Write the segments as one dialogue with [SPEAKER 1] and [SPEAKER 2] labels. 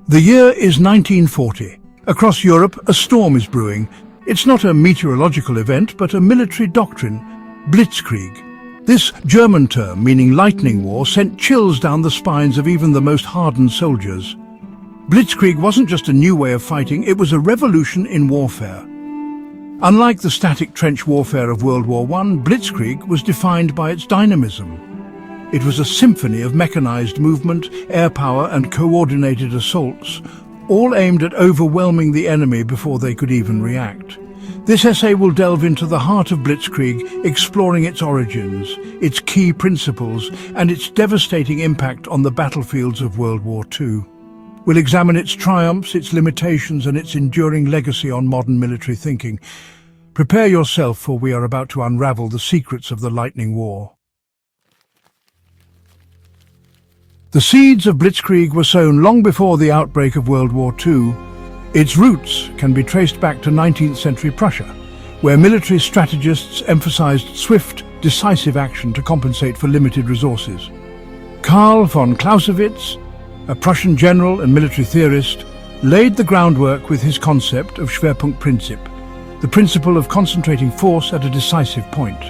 [SPEAKER 1] The year is 1940. Across Europe, a storm is brewing. It's not a meteorological event, but a military doctrine, Blitzkrieg. This German term, meaning lightning war, sent chills down the spines of even the most hardened soldiers. Blitzkrieg wasn't just a new way of fighting, it was a revolution in warfare. Unlike the static trench warfare of World War I, Blitzkrieg was defined by its dynamism. It was a symphony of mechanized movement, air power and coordinated assaults, all aimed at overwhelming the enemy before they could even react. This essay will delve into the heart of Blitzkrieg, exploring its origins, its key principles, and its devastating impact on the battlefields of World War II. We'll examine its triumphs, its limitations, and its enduring legacy on modern military thinking. Prepare yourself, for we are about to unravel the secrets of the Lightning War. The seeds of Blitzkrieg were sown long before the outbreak of World War II. Its roots can be traced back to 19th century Prussia, where military strategists emphasized swift, decisive action to compensate for limited resources. Karl von Clausewitz, a Prussian general and military theorist, laid the groundwork with his concept of Schwerpunktprinzip, the principle of concentrating force at a decisive point.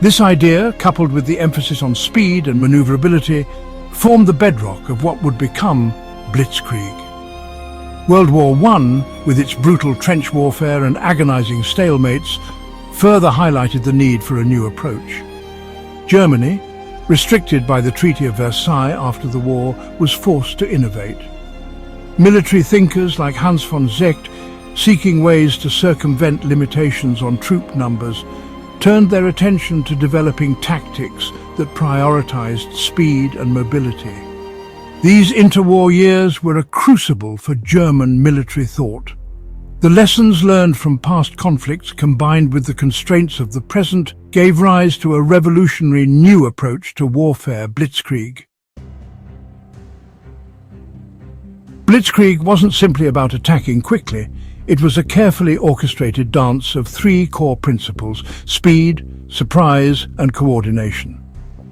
[SPEAKER 1] This idea, coupled with the emphasis on speed and maneuverability, formed the bedrock of what would become Blitzkrieg. World War I, with its brutal trench warfare and agonizing stalemates, further highlighted the need for a new approach. Germany, restricted by the Treaty of Versailles after the war, was forced to innovate. Military thinkers like Hans von Seeckt, seeking ways to circumvent limitations on troop numbers, turned their attention to developing tactics that prioritized speed and mobility. These interwar years were a crucible for German military thought. The lessons learned from past conflicts, combined with the constraints of the present, gave rise to a revolutionary new approach to warfare, Blitzkrieg. Blitzkrieg wasn't simply about attacking quickly. It was a carefully orchestrated dance of three core principles: speed, surprise, and coordination.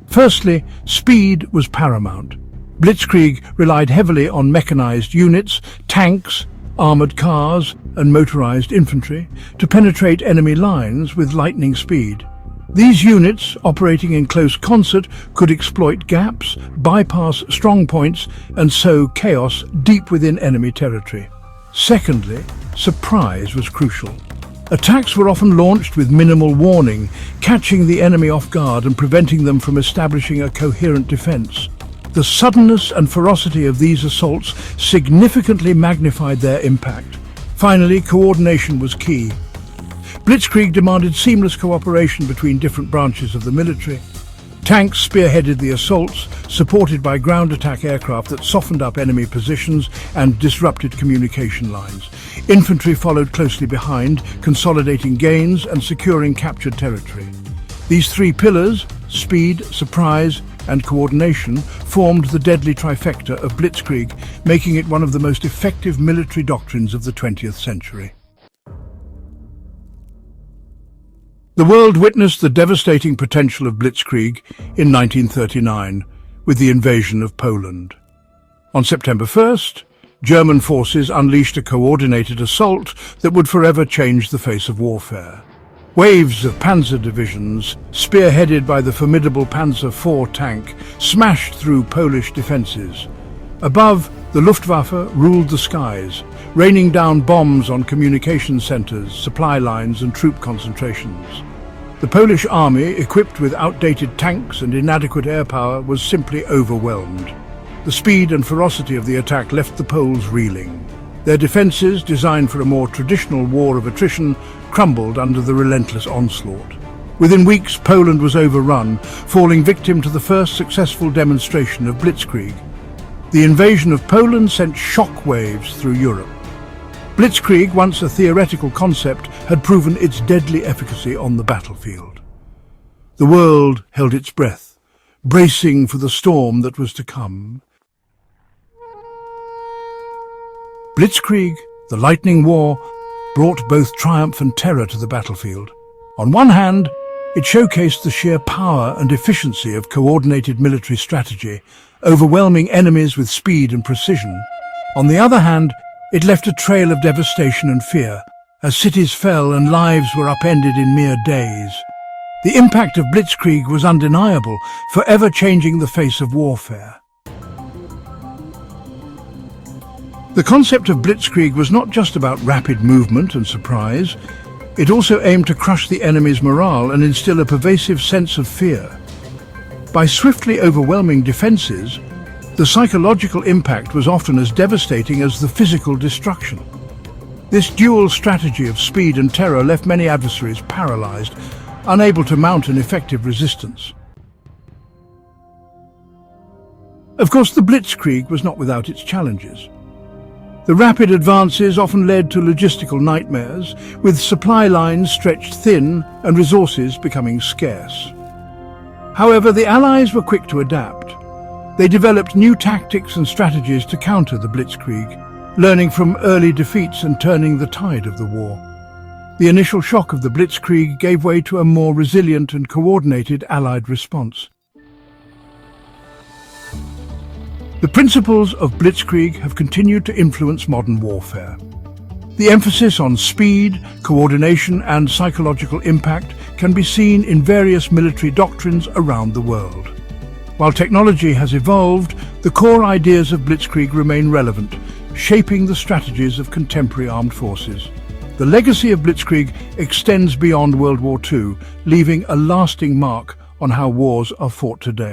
[SPEAKER 1] Firstly, speed was paramount. Blitzkrieg relied heavily on mechanized units, tanks, armored cars, and motorized infantry to penetrate enemy lines with lightning speed. These units, operating in close concert, could exploit gaps, bypass strong points, and sow chaos deep within enemy territory. Secondly, surprise was crucial. Attacks were often launched with minimal warning, catching the enemy off guard and preventing them from establishing a coherent defense. The suddenness and ferocity of these assaults significantly magnified their impact. Finally, coordination was key. Blitzkrieg demanded seamless cooperation between different branches of the military. Tanks spearheaded the assaults, supported by ground attack aircraft that softened up enemy positions and disrupted communication lines. Infantry followed closely behind, consolidating gains and securing captured territory. These three pillars, speed, surprise, and coordination, formed the deadly trifecta of Blitzkrieg, making it one of the most effective military doctrines of the 20th century. The world witnessed the devastating potential of Blitzkrieg in 1939 with the invasion of Poland. On September 1st, German forces unleashed a coordinated assault that would forever change the face of warfare. Waves of panzer divisions, spearheaded by the formidable Panzer IV tank, smashed through Polish defences. Above, the Luftwaffe ruled the skies, raining down bombs on communication centres, supply lines and troop concentrations. The Polish army, equipped with outdated tanks and inadequate air power, was simply overwhelmed. The speed and ferocity of the attack left the Poles reeling. Their defences, designed for a more traditional war of attrition, crumbled under the relentless onslaught. Within weeks, Poland was overrun, falling victim to the first successful demonstration of Blitzkrieg. The invasion of Poland sent shock waves through Europe. Blitzkrieg, once a theoretical concept, had proven its deadly efficacy on the battlefield. The world held its breath, bracing for the storm that was to come. Blitzkrieg, the Lightning War, brought both triumph and terror to the battlefield. On one hand, it showcased the sheer power and efficiency of coordinated military strategy, overwhelming enemies with speed and precision. On the other hand, it left a trail of devastation and fear, as cities fell and lives were upended in mere days. The impact of Blitzkrieg was undeniable, forever changing the face of warfare. The concept of Blitzkrieg was not just about rapid movement and surprise. It also aimed to crush the enemy's morale and instill a pervasive sense of fear. By swiftly overwhelming defenses, the psychological impact was often as devastating as the physical destruction. This dual strategy of speed and terror left many adversaries paralyzed, unable to mount an effective resistance. Of course, the Blitzkrieg was not without its challenges. The rapid advances often led to logistical nightmares, with supply lines stretched thin and resources becoming scarce. However, the Allies were quick to adapt. They developed new tactics and strategies to counter the Blitzkrieg, learning from early defeats and turning the tide of the war. The initial shock of the Blitzkrieg gave way to a more resilient and coordinated Allied response. The principles of Blitzkrieg have continued to influence modern warfare. The emphasis on speed, coordination, and psychological impact can be seen in various military doctrines around the world. While technology has evolved, the core ideas of Blitzkrieg remain relevant, shaping the strategies of contemporary armed forces. The legacy of Blitzkrieg extends beyond World War II, leaving a lasting mark on how wars are fought today.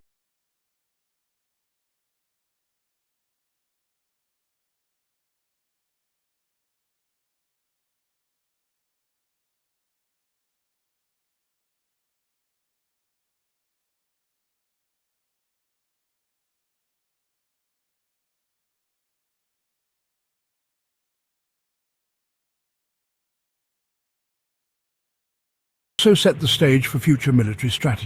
[SPEAKER 1] Also set the stage for future military strategy.